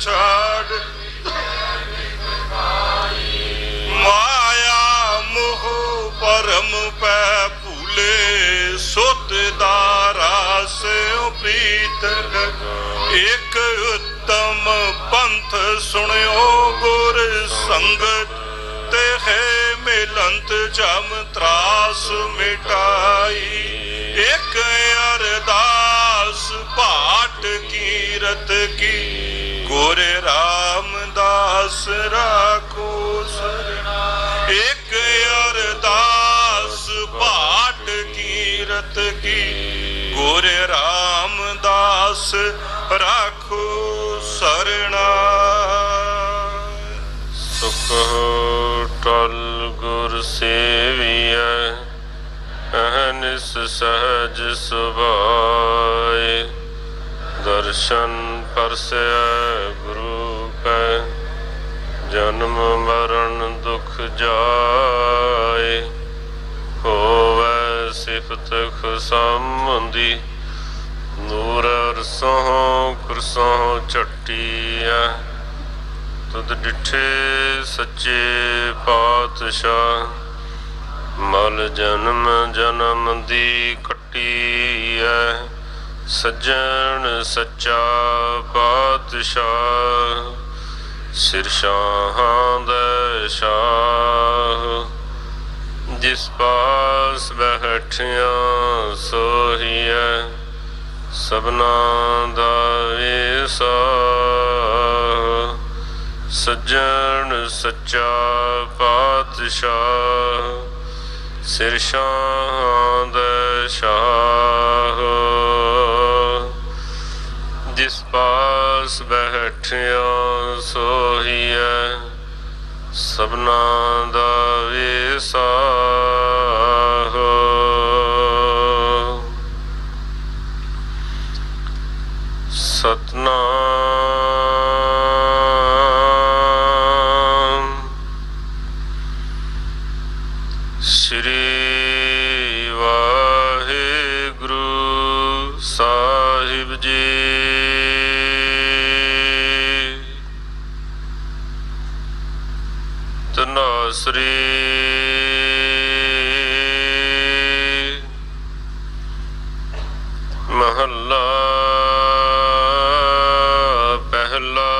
छाड़ माया मोह परम पै भूले सुत दारा से प्रीत एक उत्तम पंथ सुनियो गुर संगत ते है मिलंत जम त्रास मिटाई एक अरदास भाट कीरत की गुर रामदास राखो सरना एक अरदास भाट कीरत की गुर रामदास राखो सरना सुख टल गुर सेविय अहनिस सहज सुभाए दर्शन परसय गुरु कै जन्म मरण दुख जाए होवै सिफत खुसामदी नूर अरसों कुरसों चट्टिया तुद डिठे सच्चे पातशाह मल जन्म जन्म दी कट्टी है सज्जन सच्चा पातशाह सिर शाहां दा शाह जिस पास बैठिया सोही है सबना दा वेसा सज्जन सच्चा पातशाह सिर शाहां दा शाह जिस पास बैठिया सोही है सबना दा वेसा सतनाम श्री वाहिगुरु साहिब जी तनासरी महला पहला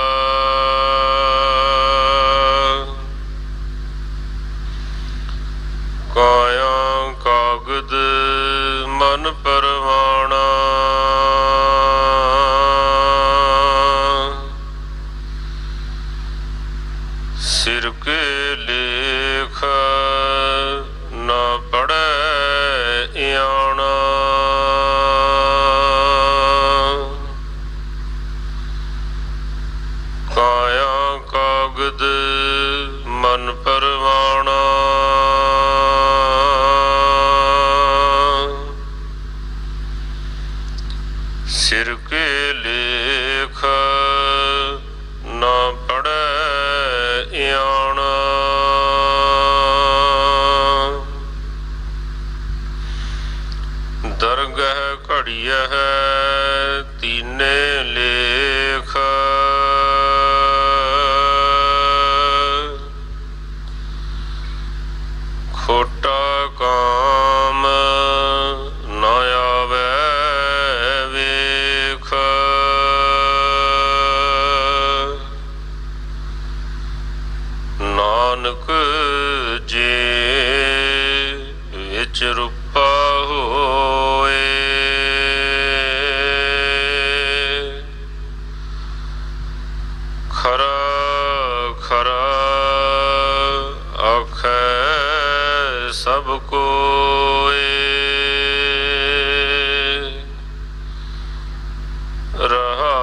काया कागद मन परवाना सिर के लेख ना पड़े आना काया कागद मन परवाना सिर के लेख ना पड़े आना दरगह घड़िया है तीने लेख खोटा काम ना आवे वेख नानक जे विच रूपा होए खरा खरा आखै सब कोए रहा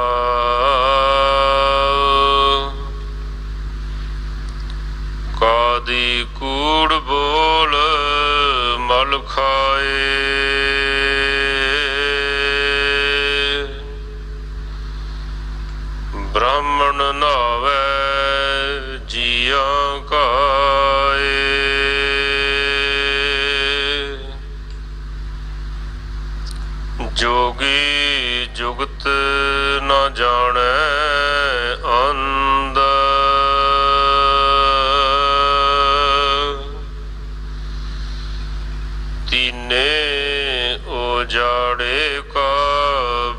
कादी कूड़ बोल मल खाए ब्राह्मण नावे जिया काए जोगी जुगत न जाने ਉਜਾੜੇ ਕਾ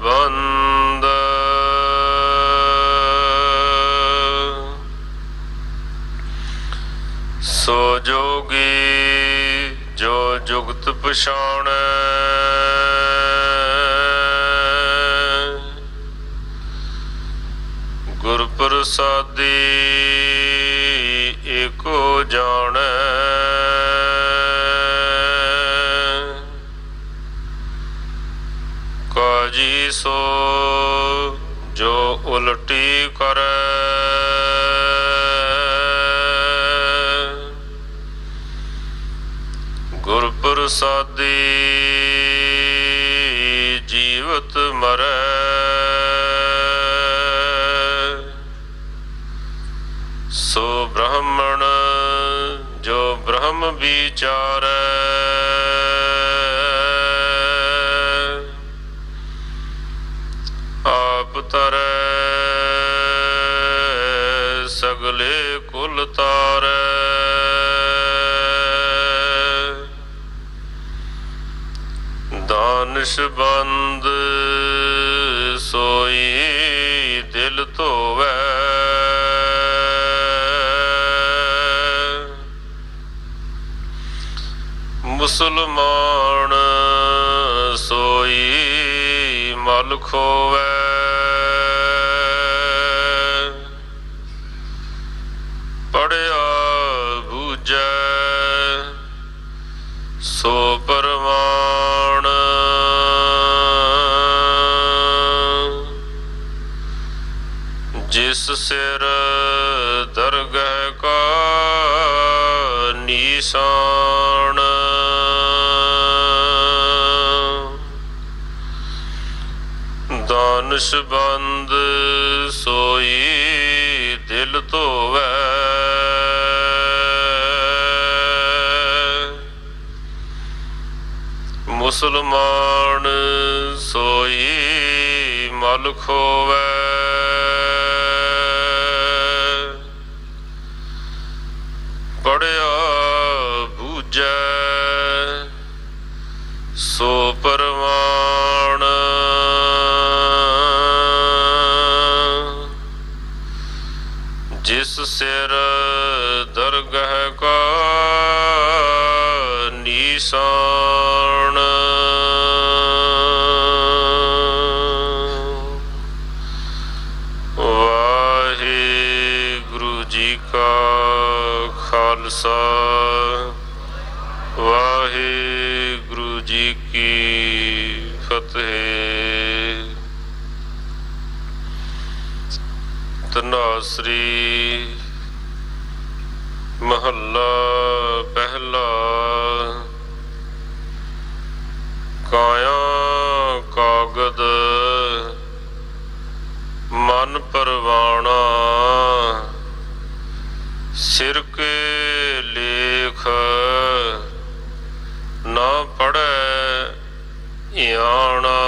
ਬੰਦ। ਸੋ ਜੋਗੀ ਜੋ ਜੁਗਤ ਪਛਾਣੈ, ਗੁਰ ਪ੍ਰਸਾਦੀ ਏਕੋ ਜਾਣੈ। ਕਾਜੀ ਸੋ ਜੋ ਉਲਟੀ ਕਰੈ, ਗੁਰ ਪ੍ਰਸਾਦੀ ਜੀਵਤ ਮਰੈ। ਸੋ ਬ੍ਰਾਹਮਣ ਜੋ ਬ੍ਰਹਮ ਵਿਚਾਰੈ, ਆਪ ਤਰੈ ਸਗਲੇ ਕੁਲ ਤਾਰੈ। ਦਾਨਿਸ਼ ਬੰਦ ਸੋਈ ਦਿਲ ਧੋਵੈ, ਮੁਸਲਮਾਨ ਸੋਈ ਮਲ ਖੋਵੈ। ਪੜਿਆ ਬੂਝੈ ਸੋ ਪਰਮਾਣ, ਜਿਸ ਸਿਰ ਦਰਗਹਿ ਕਾ ਨੀਸਾਨ। ਦਾਨਿਸ਼ ਬੰਦ ਸੋਈ ਦਿਲ ਧੋਵੈ, ਮੁਸਲਮਾਨ ਸੋਈ ਮਲ ਖੋਵੈ। ਪੜਿਆ ਬੂਝੈ ਸੋ ਪਰਮਾਣ, ਜਿਸ ਸਿਰ ਦਰਗਹਿ ਕਾ ਨੀਸਾਨ। ਵਾਹਿਗੁਰੂ ਜੀ ਕਾ ਖਾਲਸਾ, ਵਾਹਿਗੁਰੂ ਜੀ ਕੀ ਫਤਿਹ। ਧਨਾਸਰੀ ਮਹੱਲਾ ਪਹਿਲਾ। ਕਾਇਆ ਕਾਗਦ ਮਨ ਪਰਵਾਣਾ, ਸਿਰ ਕੇ ਲੇਖ ਨਾ ਪੜ੍ਹੈ ਇਆਣਾ।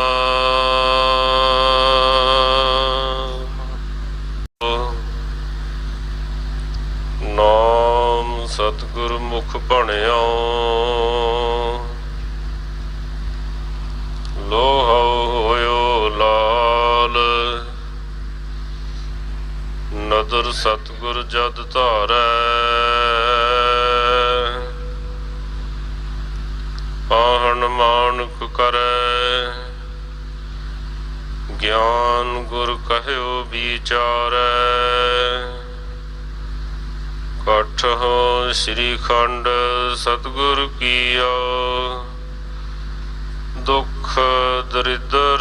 ਨਾਮ ਸਤਿਗੁਰ ਮੁਖ ਭਣਿਓ, ਲੋਹਾ ਹੋਇਓ ਲਾਲ। ਨਦਰ ਸਤਿਗੁਰ ਜਦ ਧਾਰੈ, ਆਹਣ ਮਾਨਕ ਕਰੈ। ਗਿਆਨ ਗੁਰ ਕਹਿਓ ਵਿਚਾਰੈ, ਕਠੋ ਸ੍ਰੀ ਖੰਡ ਸਤਿਗੁਰ ਕੀਓ। ਦੁਖ ਦਰਿਦਰ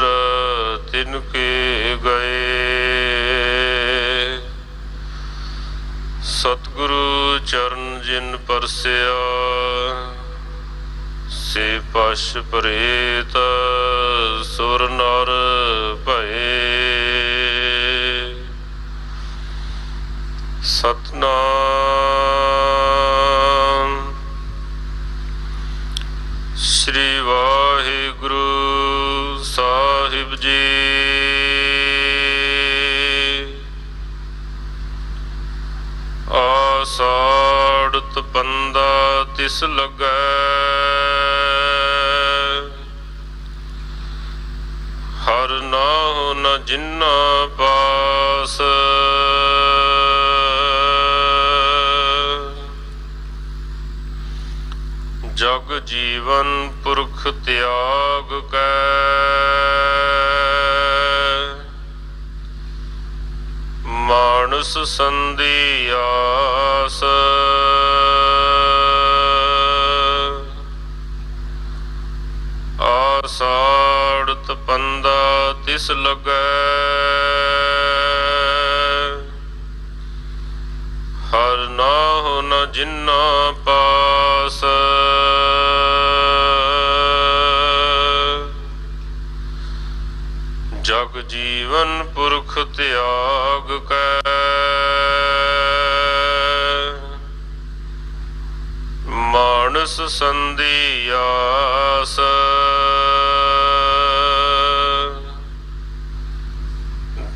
ਤਿਨ ਕੇ ਗਏ, ਸਤਿਗੁਰੂ ਚਰਨ ਜਿਨ ਪਰਸਿਆ। ਸੇ ਪਸ਼ ਪ੍ਰੇਤ ਸੁਰ ਨਰ ਭਏ, ਸਤਨਾਮ ਸ੍ਰੀ ਵਾਹਿਗੁਰੂ ਸਾਹਿਬ ਜੀ। ਆਸਾੜਤ ਪੰਦਾ ਤਿਸ ਲੱਗੈ, ਹਰ ਨਾਹੁ ਨ ਜਿਨਾ ਪਾਸ। ਜਗ ਜੀਵਨ ਪੁਰਖ ਤਿਆਗ ਕੈ, ਮਾਨਸ ਸੰਧੀ ਆਸ। ਆਸਾੜ ਤਪੰਦਾ ਤਿਸ ਲੱਗੈ, ਹਰ ਨਾਹੁ ਨ ਜਿਨਾ ਪਾਸ। ਜਗ ਜੀਵਨ ਪੁਰਖ ਤਿਆਗ ਕੈ, ਮਾਨਸ ਸੰਧੀ ਆਸ।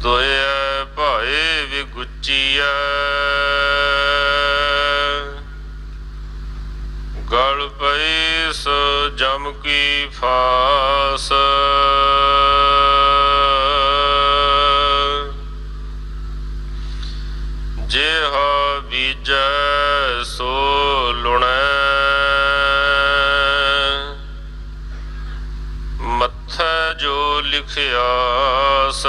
ਦੋਇ ਭਾਏ ਵਿਗੁਚੀਐ, ਗਲ ਪਈ ਸੋ ਜਮ ਕੀ ਫਾਸ। ਜਿਹਾ ਬੀਜੈ ਸੋ ਲੁਣੈ, ਮੱਥੈ ਜੋ ਲਿਖਿਆਸ।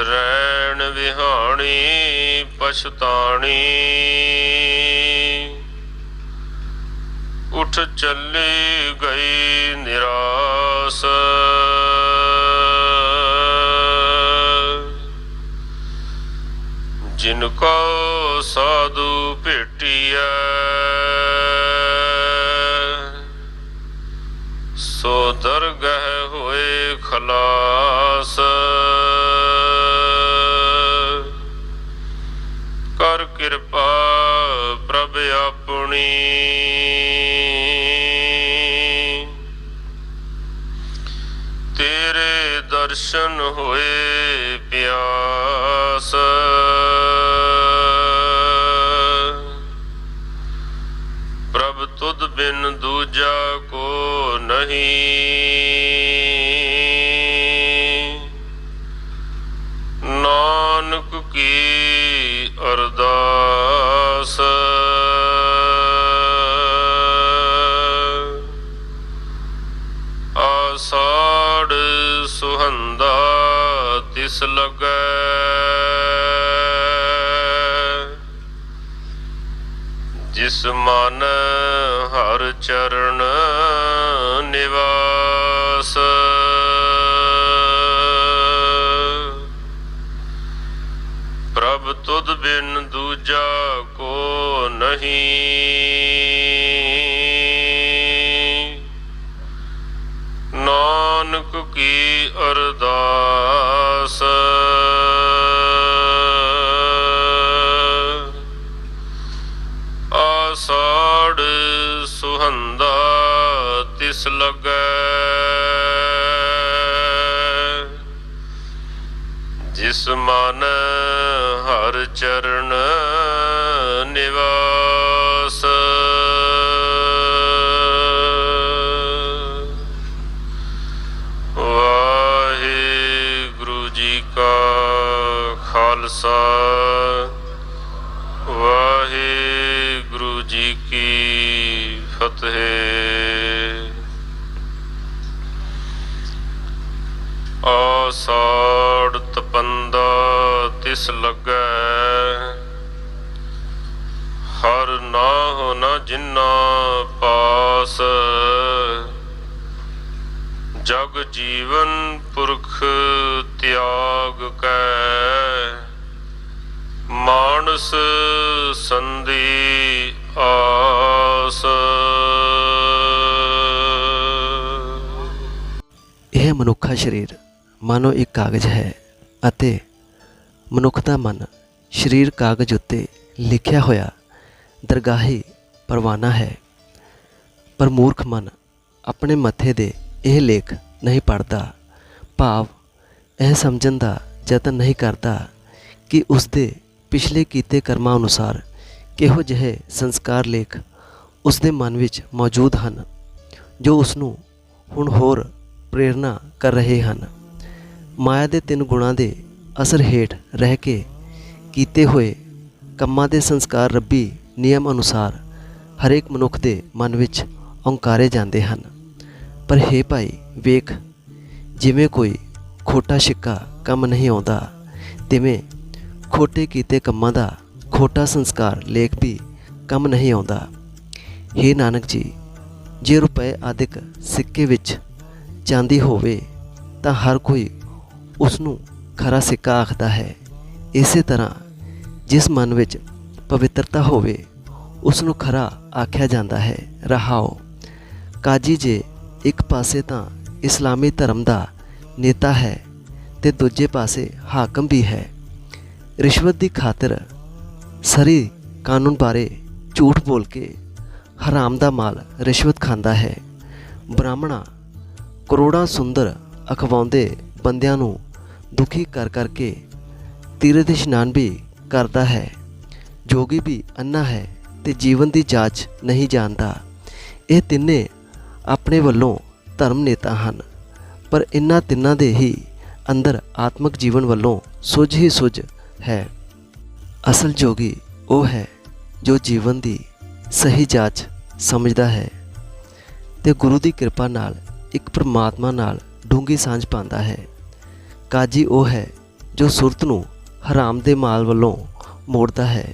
ਰੈਣ ਵਿਹਾਣੀ ਪਛਤਾਣੀ, ਉਠ ਚੱਲੀ ਗਈ ਨਿਰਾਸ। ਜਿਨ ਕੋ ਸਾਧੂ ਭੇਟੀਐ, ਸੋ ਦਰਗਹਿ ਹੋਏ ਖਲਾਸ। ਕਰ ਕਿਰਪਾ ਪ੍ਰਭ ਆਪਣੀ, ਤੇਰੇ ਦਰਸ਼ਨ ਹੋਏ ਪਿਆਸ। ਪ੍ਰਭ ਤੁਧ ਬਿਨ ਦੂਜਾ ਕੋ ਨਹੀਂ, ਨਾਨਕ ਕੀ ਅਰਦਾਸ। ਆਸਾੜ ਸੁਹੰਦਾ ਤਿਸ ਲੱਗੈ, ਜਿਸ ਮਨ ਹਰ ਚਰਨ ਨਿਵਾਸ। ਪ੍ਰਭ ਤੁਧ ਬਿਨ ਦੂਜਾ ਕੋ ਨਹੀਂ, ਨਾਨਕ ਕੀ ਅਰਦਾਸ। ਆਸਾੜ ਸੁਹੰਦਾ ਤਿਸ ਲੱਗੈ, ਜਿਸ ਮਨ ਹਰ ਚਰਨ ਨਿਵਾਸ। ਵਾਹਿਗੁਰੂ ਜੀ ਕਾ ਖਾਲਸਾ, ਵਾਹਿਗੁਰੂ ਜੀ ਕੀ ਫਤਿਹ। ਆਸਾੜ ਤਪੰਦਾ ਤਿਸ ਲੱਗੈ, ਹਰ ਨਾਹੁ ਨ ਜਿਨਾ ਪਾਸ। ਜਗ ਜੀਵਨ ਪੁਰਖ ਤਿਆਗ ਕੈ, ਮਾਨਸ ਸੰਧੀ ਆਸ। ਇਹ ਮਨੁੱਖਾ ਸਰੀਰ ਮਾਨੋ ਇੱਕ ਕਾਗਜ਼ ਹੈ ਅਤੇ ਮਨੁੱਖ ਦਾ ਮਨ ਸਰੀਰ ਕਾਗਜ਼ ਉੱਤੇ ਲਿਖਿਆ ਹੋਇਆ ਦਰਗਾਹੀ ਪਰਵਾਨਾ ਹੈ। ਪਰ ਮੂਰਖ ਮਨ ਆਪਣੇ ਮੱਥੇ ਦੇ ਇਹ ਲੇਖ ਨਹੀਂ ਪੜ੍ਹਦਾ, ਭਾਵ ਇਹ ਸਮਝਣ ਦਾ ਯਤਨ ਨਹੀਂ ਕਰਦਾ ਕਿ ਉਸਦੇ ਪਿਛਲੇ ਕੀਤੇ ਕਰਮਾਂ ਅਨੁਸਾਰ ਕਿਹੋ ਜਿਹੇ ਸੰਸਕਾਰ ਲੇਖ ਉਸਦੇ ਮਨ ਵਿੱਚ ਮੌਜੂਦ ਹਨ। ਜੋ ਉਸ ਨੂੰ ਹੁਣ ਹੋਰ ਪ੍ਰੇਰਨਾ ਕਰ ਰਹੇ ਹਨ। ਮਾਇਆ ਦੇ 3 ਗੁਣਾਂ ਦੇ ਅਸਰ ਹੇਠ ਰਹਿ ਕੇ ਕੀਤੇ ਹੋਏ ਕੰਮਾਂ ਦੇ ਸੰਸਕਾਰ ਰੱਬੀ ਨਿਯਮ ਅਨੁਸਾਰ ਹਰੇਕ ਮਨੁੱਖ ਦੇ ਮਨ ਵਿੱਚ ਓਂਕਾਰੇ ਜਾਂਦੇ ਹਨ। ਪਰ ਹੇ ਭਾਈ ਵੇਖ, ਜਿਵੇਂ ਕੋਈ ਖੋਟਾ ਸਿੱਕਾ ਕੰਮ ਨਹੀਂ ਆਉਂਦਾ, ਤਿਵੇਂ ਖੋਟੇ ਕੀਤੇ ਕੰਮਾਂ ਦਾ ਖੋਟਾ ਸੰਸਕਾਰ ਲੇਖ ਵੀ ਕੰਮ ਨਹੀਂ ਆਉਂਦਾ। ਹੇ ਨਾਨਕ ਜੀ, ਜੇ ਰੁਪਏ ਆਦਿਕ ਸਿੱਕੇ ਵਿੱਚ ਚਾਂਦੀ ਹੋਵੇ ਤਾਂ ਹਰ ਕੋਈ ਉਸ ਨੂੰ ਖਰਾ ਸਿੱਕਾ ਆਖਦਾ ਹੈ। ਇਸੇ ਤਰ੍ਹਾਂ ਜਿਸ ਮਨ ਵਿੱਚ ਪਵਿੱਤਰਤਾ ਹੋਵੇ ਉਸ ਨੂੰ ਖਰਾ ਆਖਿਆ ਜਾਂਦਾ ਹੈ। ਰਹਾਓ, ਕਾਜੀ ਜੇ ਇੱਕ ਪਾਸੇ ਤਾਂ ਇਸਲਾਮੀ ਧਰਮ ਦਾ ਨੇਤਾ ਹੈ ਤੇ ਦੂਜੇ ਪਾਸੇ ਹਾਕਮ ਵੀ ਹੈ। ਰਿਸ਼ਵਤ ਦੀ ਖਾਤਰ ਸਰੀ ਕਾਨੂੰਨ ਬਾਰੇ ਝੂਠ ਬੋਲ ਕੇ ਹਰਾਮ ਦਾ ਮਾਲ ਰਿਸ਼ਵਤ ਖਾਂਦਾ ਹੈ। ਬ੍ਰਾਹਮਣਾ ਕਰੋੜਾਂ ਸੁੰਦਰ ਅਖਵਾਉਂਦੇ ਬੰਦਿਆਂ ਨੂੰ ਦੁਖੀ ਕਰ ਕਰਕੇ ਤੀਰਥ ਇਸ਼ਨਾਨ ਵੀ ਕਰਦਾ ਹੈ। ਜੋਗੀ ਵੀ ਅੰਨਾ ਹੈ ਤੇ ਜੀਵਨ ਦੀ ਜਾਂਚ ਨਹੀਂ ਜਾਣਦਾ। ਇਹ ਤਿੰਨੇ ਆਪਣੇ ਵੱਲੋਂ ਧਰਮ ਨੇਤਾ ਹਨ, ਪਰ ਇਹਨਾਂ ਤਿੰਨਾਂ ਦੇ ਹੀ ਅੰਦਰ ਆਤਮਿਕ ਜੀਵਨ ਵੱਲੋਂ ਸੁੱਝ ਹੀ ਸੁੱਝ ਹੈ। ਅਸਲ ਜੋਗੀ ਉਹ ਹੈ ਜੋ ਜੀਵਨ ਦੀ ਸਹੀ ਜਾਂਚ ਸਮਝਦਾ ਹੈ ਤੇ ਗੁਰੂ ਦੀ ਕਿਰਪਾ ਨਾਲ ਇੱਕ ਪਰਮਾਤਮਾ ਨਾਲ ਡੂੰਘੀ ਸਾਂਝ ਪਾਉਂਦਾ ਹੈ। ਕਾਜੀ ਉਹ ਹੈ ਜੋ ਸੁਰਤ ਨੂੰ ਹਰਾਮ ਦੇ ਮਾਲ ਵੱਲੋਂ ਮੋੜਦਾ ਹੈ,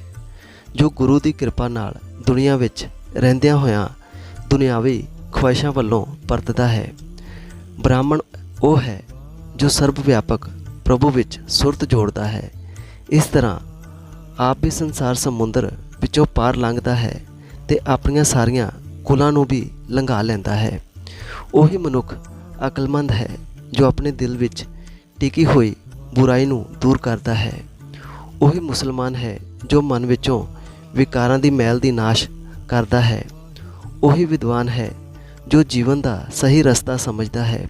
ਜੋ ਗੁਰੂ ਦੀ ਕਿਰਪਾ ਨਾਲ ਦੁਨੀਆ ਵਿੱਚ ਰਹਿੰਦਿਆਂ ਹੋਇਆਂ ਦੁਨਿਆਵੀ ਖੁਆਇਸ਼ਾਂ ਵੱਲੋਂ ਪਰਤਦਾ ਹੈ। ਬ੍ਰਾਹਮਣ ਉਹ ਹੈ ਜੋ ਸਰਬ ਵਿਆਪਕ ਪ੍ਰਭੂ ਵਿੱਚ ਸੁਰਤ ਜੋੜਦਾ ਹੈ। ਇਸ ਤਰ੍ਹਾਂ ਆਪ ਵੀ ਸੰਸਾਰ ਸਮੁੰਦਰ ਵਿੱਚੋਂ ਪਾਰ ਲੰਘਦਾ ਹੈ ਤੇ ਆਪਣੀਆਂ ਸਾਰੀਆਂ ਕੁਲਾਂ ਨੂੰ ਵੀ ਲੰਘਾ ਲੈਂਦਾ ਹੈ। ਉਹੀ ਮਨੁੱਖ ਅਕਲਮੰਦ ਹੈ ਜੋ ਆਪਣੇ ਦਿਲ ਵਿੱਚ ਟਿਕੀ ਹੋਈ ਬੁਰਾਈ ਨੂੰ ਦੂਰ ਕਰਦਾ ਹੈ। ਉਹੀ ਮੁਸਲਮਾਨ ਹੈ ਜੋ ਮਨ ਵਿੱਚੋਂ ਵਿਕਾਰਾਂ ਦੀ ਮੈਲ ਦੀ ਨਾਸ਼ ਕਰਦਾ ਹੈ। ਉਹੀ ਵਿਦਵਾਨ ਹੈ ਜੋ ਜੀਵਨ ਦਾ ਸਹੀ ਰਸਤਾ ਸਮਝਦਾ ਹੈ।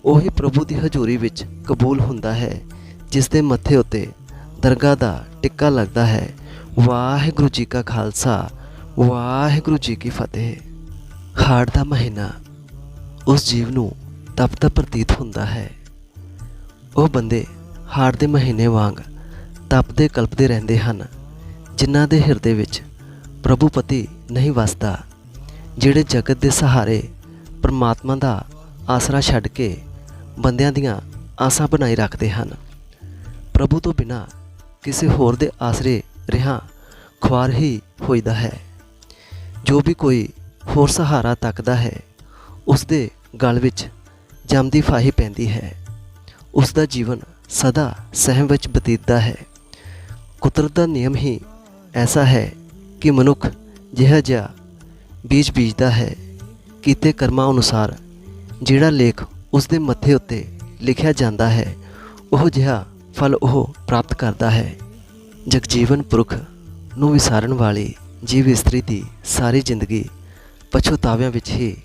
ਉਹੀ ਪ੍ਰਭੂ ਦੀ ਹਜ਼ੂਰੀ ਵਿੱਚ ਕਬੂਲ ਹੁੰਦਾ ਹੈ ਜਿਸ ਦੇ ਮੱਥੇ ਉੱਤੇ ਦਰਗਾਹ ਦਾ ਟਿੱਕਾ ਲੱਗਦਾ ਹੈ। ਵਾਹਿਗੁਰੂ ਜੀ ਕਾ ਖਾਲਸਾ, ਵਾਹਿਗੁਰੂ ਜੀ ਕੀ ਫਤਿਹ। ਹਾੜ ਦਾ ਮਹੀਨਾ ਉਸ ਜੀਵ ਨੂੰ ਤਪਦਾ ਪ੍ਰਤੀਤ ਹੁੰਦਾ ਹੈ। ਉਹ ਬੰਦੇ ਹਾੜ ਦੇ ਮਹੀਨੇ ਵਾਂਗ ਤਪਦੇ ਕਲਪਦੇ ਰਹਿੰਦੇ ਹਨ ਜਿਨ੍ਹਾਂ ਦੇ ਹਿਰਦੇ ਵਿੱਚ ਪ੍ਰਭੂ ਪਤੀ ਨਹੀਂ ਵਸਦਾ, ਜਿਹੜੇ ਜਗਤ ਦੇ ਸਹਾਰੇ ਪਰਮਾਤਮਾ ਦਾ ਆਸਰਾ ਛੱਡ ਕੇ ਬੰਦਿਆਂ ਦੀਆਂ ਆਸਾਂ ਬਣਾਈ ਰੱਖਦੇ ਹਨ। ਪ੍ਰਭੂ ਤੋਂ ਬਿਨਾਂ ਕਿਸੇ ਹੋਰ ਦੇ ਆਸਰੇ ਰਿਹਾ ਖੁਆਰ ਹੀ ਹੋਈਦਾ ਹੈ। ਜੋ ਵੀ ਕੋਈ ਹੋਰ ਸਹਾਰਾ ਤੱਕਦਾ ਹੈ ਉਸ ਦੇ ਗਲ ਵਿੱਚ ਜੰਮਦੀ ਫਾਹੀ ਪੈਂਦੀ ਹੈ। ਉਸ ਦਾ ਜੀਵਨ ਸਦਾ ਸਹਿਮ ਵਿੱਚ ਬਤੀਤਦਾ ਹੈ। ਕੁਦਰਤ ਦਾ ਨਿਯਮ ਹੀ ਐਸਾ ਹੈ ਕਿ ਮਨੁੱਖ ਜਿਹਾ ਜਿਹਾ ਬੀਜ ਬੀਜਦਾ ਹੈ, ਕੀਤੇ ਕਰਮਾਂ ਅਨੁਸਾਰ ਜਿਹੜਾ ਲੇਖ ਉਸ ਦੇ ਮੱਥੇ ਉੱਤੇ ਲਿਖਿਆ ਜਾਂਦਾ ਹੈ ਉਹ ਜਿਹਾ ਫਲ ਉਹ ਪ੍ਰਾਪਤ ਕਰਦਾ ਹੈ। ਜਗਜੀਵਨ ਪੁਰਖ ਨੂੰ ਵਿਸਾਰਨ ਵਾਲੀ ਜੀਵ ਇਸਤਰੀ ਦੀ ਸਾਰੀ ਜ਼ਿੰਦਗੀ ਪਛਤਾਵਿਆਂ ਵਿੱਚ ਹੀ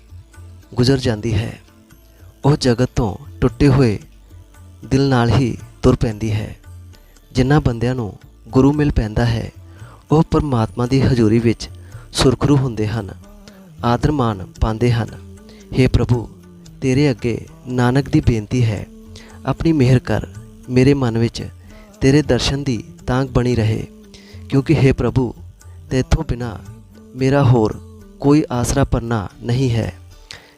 ਗੁਜ਼ਰ ਜਾਂਦੀ ਹੈ। ਉਹ ਜਗਤ ਤੋਂ ਟੁੱਟੇ ਹੋਏ ਦਿਲ ਨਾਲ ਹੀ ਤੁਰ ਪੈਂਦੀ ਹੈ। ਜਿਨ੍ਹਾਂ ਬੰਦਿਆਂ ਨੂੰ ਗੁਰੂ ਮਿਲ ਪੈਂਦਾ ਹੈ ਉਹ ਪਰਮਾਤਮਾ ਦੀ ਹਜ਼ੂਰੀ ਵਿੱਚ ਸੁਰਖਰੂ ਹੁੰਦੇ ਹਨ, ਆਦਰ ਮਾਣ ਪਾਉਂਦੇ ਹਨ। ਹੇ ਪ੍ਰਭੂ, ਤੇਰੇ ਅੱਗੇ ਨਾਨਕ ਦੀ ਬੇਨਤੀ ਹੈ, ਆਪਣੀ ਮਿਹਰ ਕਰ, ਮੇਰੇ ਮਨ ਵਿੱਚ ਤੇਰੇ ਦਰਸ਼ਨ ਦੀ ਤਾਂਘ ਬਣੀ ਰਹੇ, ਕਿਉਂਕਿ ਹੇ ਪ੍ਰਭੂ ਤੇਥੋਂ ਬਿਨਾਂ ਮੇਰਾ ਹੋਰ ਕੋਈ ਆਸਰਾ ਪਰਨਾ ਨਹੀਂ ਹੈ।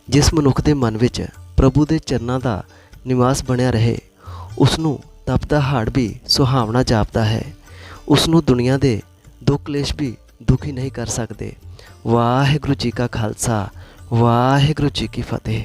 ਜਿਸ ਮਨੁੱਖ ਦੇ ਮਨ ਵਿੱਚ ਪ੍ਰਭੂ ਦੇ ਚਰਨਾਂ ਦਾ ਨਿਵਾਸ ਬਣਿਆ ਰਹੇ ਉਸ ਨੂੰ ਤਪਦਾ ਹਾੜ ਵੀ ਸੁਹਾਵਣਾ ਜਾਪਦਾ ਹੈ। ਉਸ ਨੂੰ ਦੁਨੀਆ ਦੇ ਦੁੱਖ ਕਲੇਸ਼ ਵੀ ਦੁਖੀ ਨਹੀਂ ਕਰ ਸਕਦੇ। ਵਾਹਿਗੁਰੂ ਜੀ ਕਾ ਖਾਲਸਾ, ਵਾਹਿਗੁਰੂ ਜੀ ਕੀ ਫਤਿਹ।